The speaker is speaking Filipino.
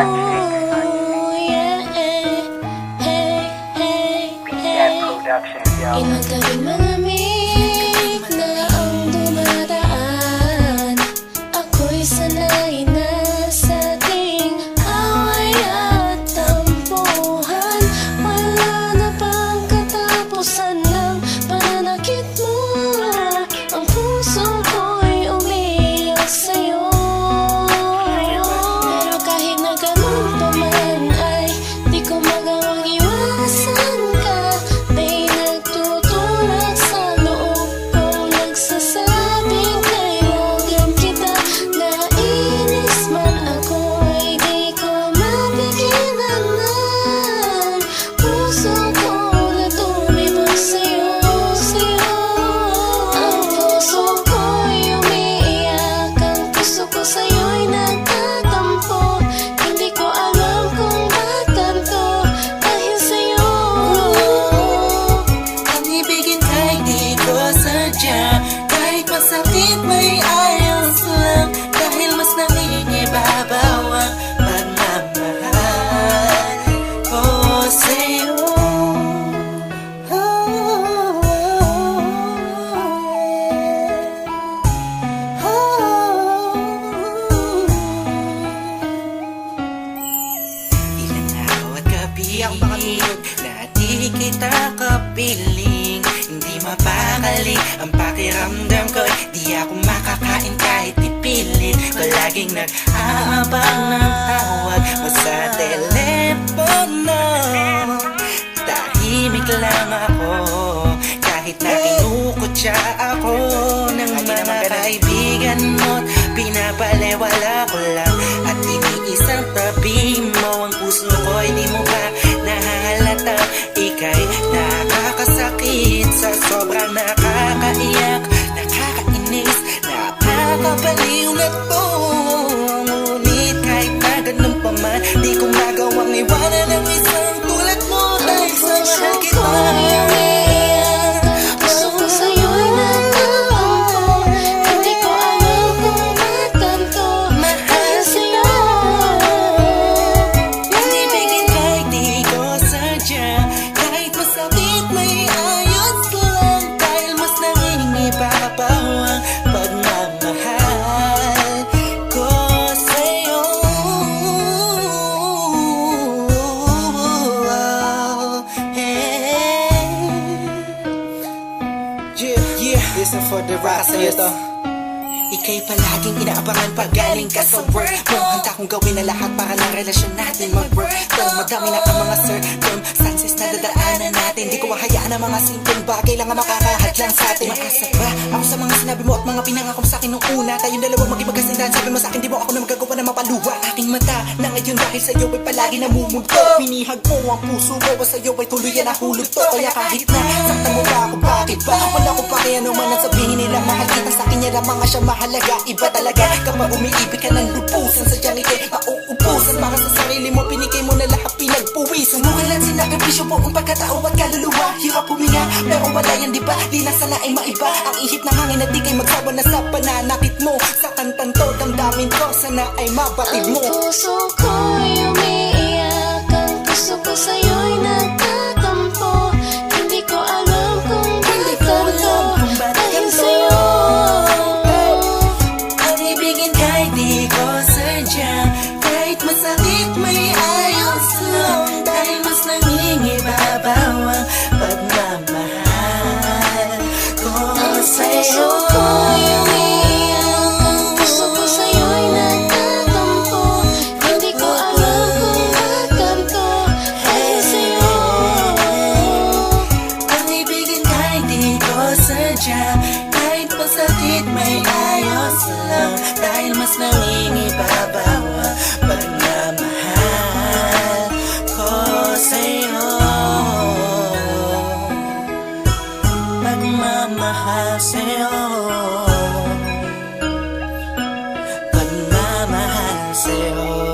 yeah, hey, hey, hey. Ilang gabing malamig na ang dumadaan. Ako'y sanay na sa ating away at tampuhan. Wala na bang katapusan ng pananakit mo? Ang puso ko'y umiiyak sa'yo. Pero kahit na ganun pa man ay di ko magawang iwasan ka. May nagtutulak sa loob kong nagsasabing kailangan kita. Nainis man ako ay di ko mapigilan ng puso ko na tumibok sa'yo, sa'yo. Ang puso ko'y umiiyak, ang puso ko sa'yo'y nagtatampo. Hindi ko alam kung ba't ganito dahil sa'yo. Ang ibigin kahit di ko sadya, kahit masakit may ayos lang, dahil mas nangingibabaw ang pagmamahal ko sa'yo. Ilang araw at gabi na di kita kapiling, hindi mapakali ang pakiramdam ko. Di ako makakain kahit ipilit ko, laging nag-aabang ng tawag mo sa telepono. Tahimik lang ako kahit na kinukutya ako ng mga kaibigan mo't pinapalewala ko lang. At iniisang tabi mo, ang puso ko'y di mo pa nahalata. Ika'y nakakasakit sa sobrang nakakaiyak, nakakainis, nakakabaliw na to. Ngunit kahit na ganun pa man, di ko magawang iwanan ang isang tulad mo. Dahil sa mahal kita, Puso ko sa'yo'y nagtatampo. Hindi ko alam kung ba't ganito dahil sa'yo. ang ibigin kahit di ko sadya, kahit masakit may ayos lang, dahil mas nangingibabaw ang pagmamahal ko sa'yo. Yeah, this is for the rock sa'yo to. Ika'y palaging inaabangan pag galing ka sa work mo. Handa kong gawin na lahat para ng relasyon natin mag-work. Though madami na ang mga circumstances na dadaanan natin, di ko hahayaan ang mga simpleng bagay lang ang makakahadlang sa atin. Maasa ba ako sa mga sinabi mo at mga pinangako mo sa akin nung una? Tayong dalawa magibagasindahan, sabi mo sa akin di mo ako na magagawa na mapaluwa. Aking mata na ngayon dahil sa'yo ay palagi namumulto. Pinihag mo ang puso ko, sa'yo ay tuluyan na hulog to. Kaya kahit na saktan mo ba ako, bakit ba? Wala ko pa kaya naman ang sabihin nila. Mahal kita sa kanya lang mga siya mahalaga. Iba talaga kapag umiibig ka ng lupusan, sadyang ikay mauubusan. Para sa sarili mo, pinigay mo na lahat, pinagpuwisan mo. Kailan sinakripisyo po ang pagkatao at kaluluwa. Hirap huminga, pero wala yan diba? Di na sana ay maiba ang ihip ng hangin at di kay magsawa na sa pananakit mo. Sa kantang to, damdamin ko, sana ay mabatid mo. Ang puso ko'y umiiyak, ang puso ko sa'yo'y nagtatampo. Hindi ko alam kung ba't ganito dahil sa'yo. Ang ibigin kahit di ko sadya, kahit masakit may ayos lang, dahil mas nangingibabaw ang pagmamahal ko Ang sa'yo. puso ko'y umiiyak, ang puso ko sa'yo'y nagtatampo. Hindi ko alam kung ba't ganito dahil sa'yo. Ang ibigin kahit di ko sadya, kahit masakit may ayos lang, dahil mas nangingibabaw ang pagmamahal ko sa'yo. Pagmamahal sa'yo, pagmamahal sa'yo.